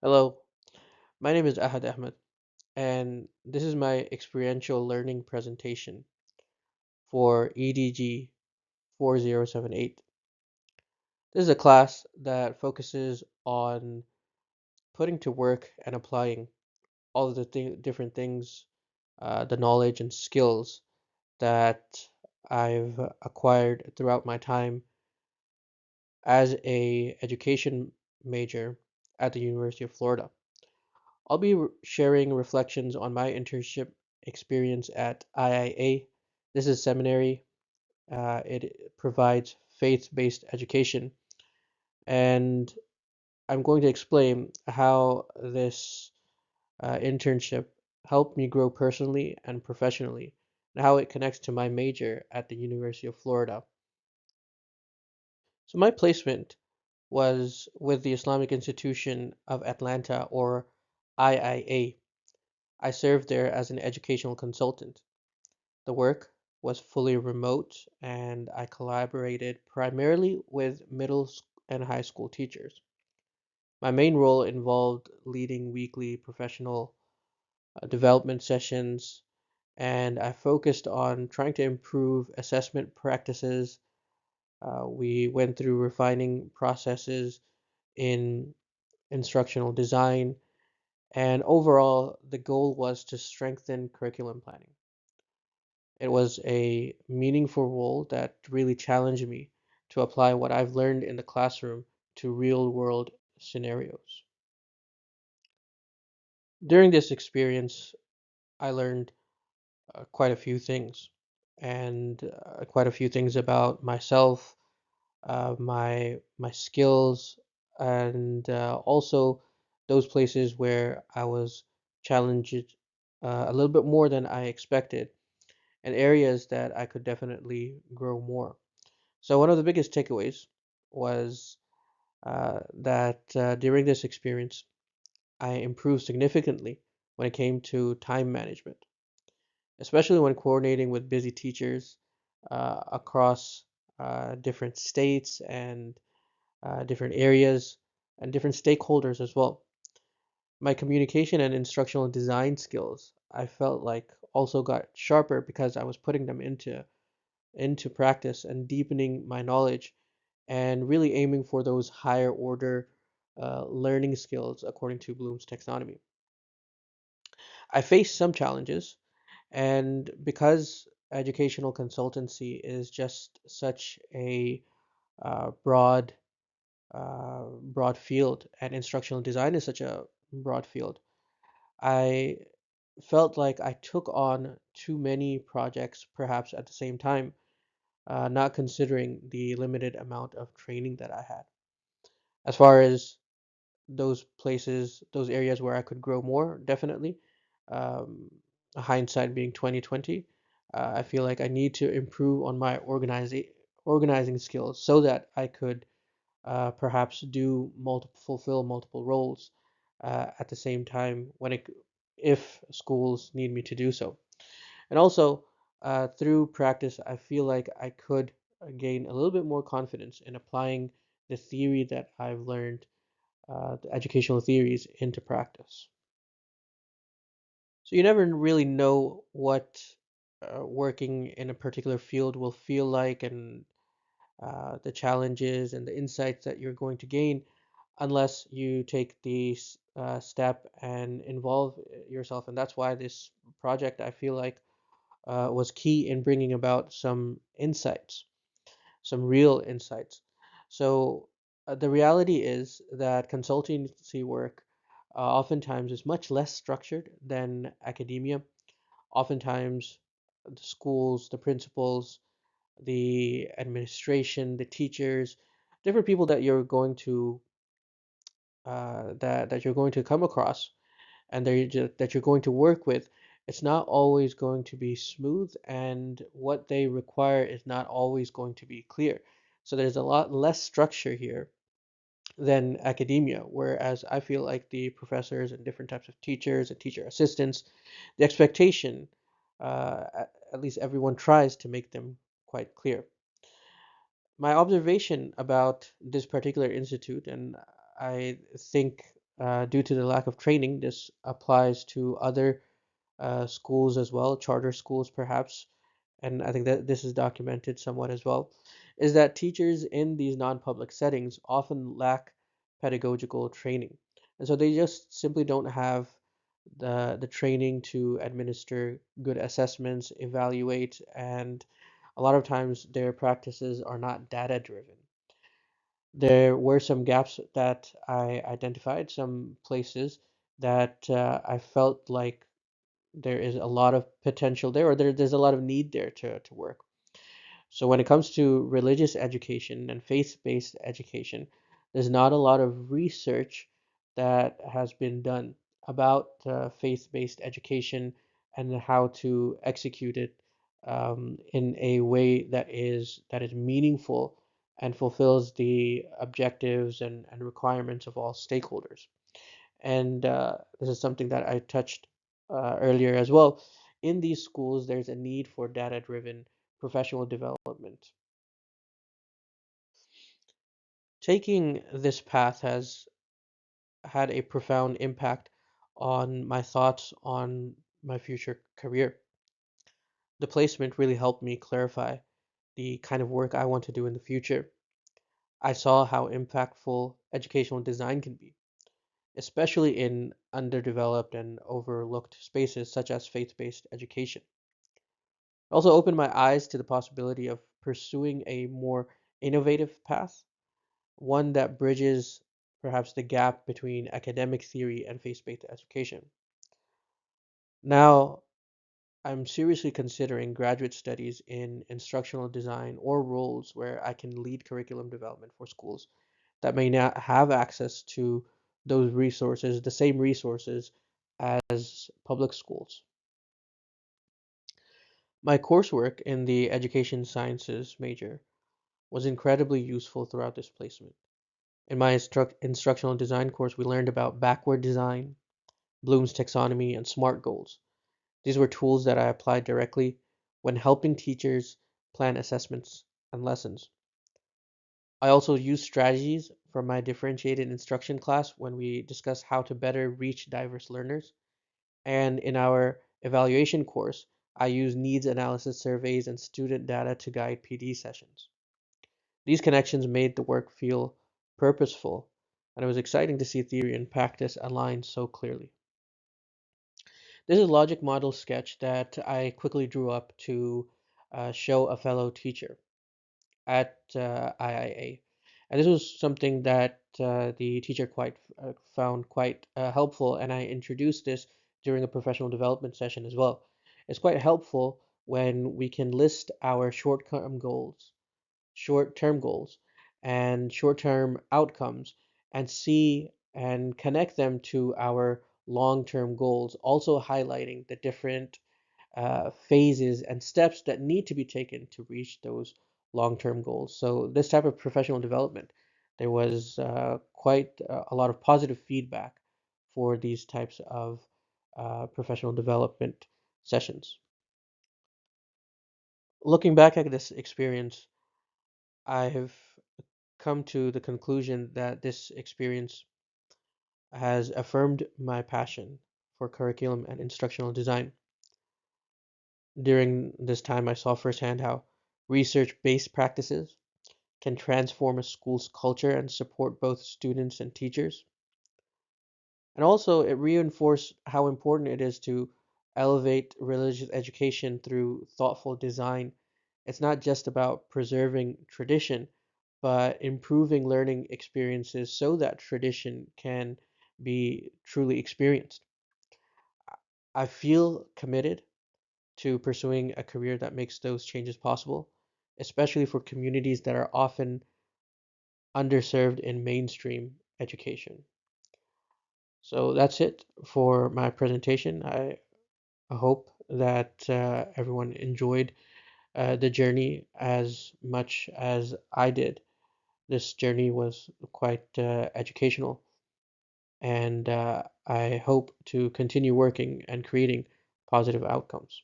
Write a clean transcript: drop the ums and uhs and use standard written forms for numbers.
Hello, my name is Ahad Ahmed, and this is my experiential learning presentation for EDG 4078. This is a class that focuses on putting to work and applying all of the different things, the knowledge and skills that I've acquired throughout my time as a education major at the University of Florida. I'll be sharing reflections on my internship experience at IIA. This is seminary. It provides faith-based education, and I'm going to explain how this internship helped me grow personally and professionally, and how it connects to my major at the University of Florida. So my placement was with the Islamic Institution of Atlanta, or IIA. I served there as an educational consultant. The work was fully remote, and I collaborated primarily with and high school teachers. My main role involved leading weekly professional development sessions, and I focused on trying to improve assessment practices. We went through refining processes in instructional design, and overall, the goal was to strengthen curriculum planning. It was a meaningful role that really challenged me to apply what I've learned in the classroom to real world scenarios. During this experience, I learned quite a few things and quite a few things about myself, my skills, and also those places where I was challenged a little bit more than I expected, and areas that I could definitely grow more. So one of the biggest takeaways was that during this experience, I improved significantly when it came to time management, especially when coordinating with busy teachers across different states and different areas and different stakeholders as well. My communication and instructional design skills, I felt like also got sharper because I was putting them into practice and deepening my knowledge and really aiming for those higher order learning skills according to Bloom's taxonomy. I faced some challenges, and because educational consultancy is just such a broad broad field, and instructional design is such a broad field, I felt like I took on too many projects perhaps at the same time, not considering the limited amount of training that I had. As far as those places, those areas where I could grow more, definitely. Um, Hindsight being 2020, I feel like I need to improve on my organizing skills so that I could perhaps fulfill multiple roles at the same time if schools need me to do so. And also, through practice, I feel like I could gain a little bit more confidence in applying the theory that I've learned, the educational theories, into practice. So you never really know what working in a particular field will feel like, and the challenges and the insights that you're going to gain unless you take the step and involve yourself. And that's why this project, I feel like, was key in bringing about some insights, some real insights. So the reality is that consultancy work oftentimes is much less structured than academia. Oftentimes, the schools, the principals, the administration, the teachers, different people that you're going to come across and that you're going to work with, it's not always going to be smooth, and what they require is not always going to be clear. So there's a lot less structure here than academia, whereas I feel like the professors and different types of teachers and teacher assistants, the expectation, at least everyone tries to make them quite clear. My observation about this particular institute, and I think due to the lack of training, this applies to other schools as well, charter schools perhaps, and I think that this is documented somewhat as well, is that teachers in these non-public settings often lack pedagogical training. And so they just simply don't have the training to administer good assessments, evaluate, and a lot of times their practices are not data driven. There were some gaps that I identified, some places that I felt like there is a lot of potential there, or there's a lot of need there to work. So when it comes to religious education and faith-based education, there's not a lot of research that has been done about faith-based education and how to execute it in a way that is meaningful and fulfills the objectives and requirements of all stakeholders. And this is something that I touched earlier as well. In these schools, there's a need for data-driven professional development. Taking this path has had a profound impact on my thoughts on my future career. The placement really helped me clarify the kind of work I want to do in the future. I saw how impactful educational design can be, especially in underdeveloped and overlooked spaces such as faith-based education. It also opened my eyes to the possibility of pursuing a more innovative path, one that bridges perhaps the gap between academic theory and faith-based education. Now, I'm seriously considering graduate studies in instructional design or roles where I can lead curriculum development for schools that may not have access to those resources, the same resources as public schools. My coursework in the education sciences major was incredibly useful throughout this placement. In my instructional design course, we learned about backward design, Bloom's taxonomy, and SMART goals. These were tools that I applied directly when helping teachers plan assessments and lessons. I also used strategies from my differentiated instruction class when we discussed how to better reach diverse learners. And in our evaluation course, I used needs analysis surveys and student data to guide PD sessions. These connections made the work feel purposeful, and it was exciting to see theory and practice align so clearly. This is a logic model sketch that I quickly drew up to show a fellow teacher at IIA. And this was something that the teacher quite found quite helpful, and I introduced this during a professional development session as well. It's quite helpful when we can list our short-term goals and short-term outcomes and see and connect them to our long-term goals, also highlighting the different phases and steps that need to be taken to reach those long-term goals. So this type of professional development, there was quite a lot of positive feedback for these types of professional development sessions. Looking back at this experience, I have come to the conclusion that this experience has affirmed my passion for curriculum and instructional design. During this time, I saw firsthand how research-based practices can transform a school's culture and support both students and teachers. And also, it reinforced how important it is to elevate religious education through thoughtful design. It's not just about preserving tradition, but improving learning experiences so that tradition can be truly experienced. I feel committed to pursuing a career that makes those changes possible, especially for communities that are often underserved in mainstream education. So that's it for my presentation. I hope that everyone enjoyed the journey as much as I did. This journey was quite educational, and I hope to continue working and creating positive outcomes.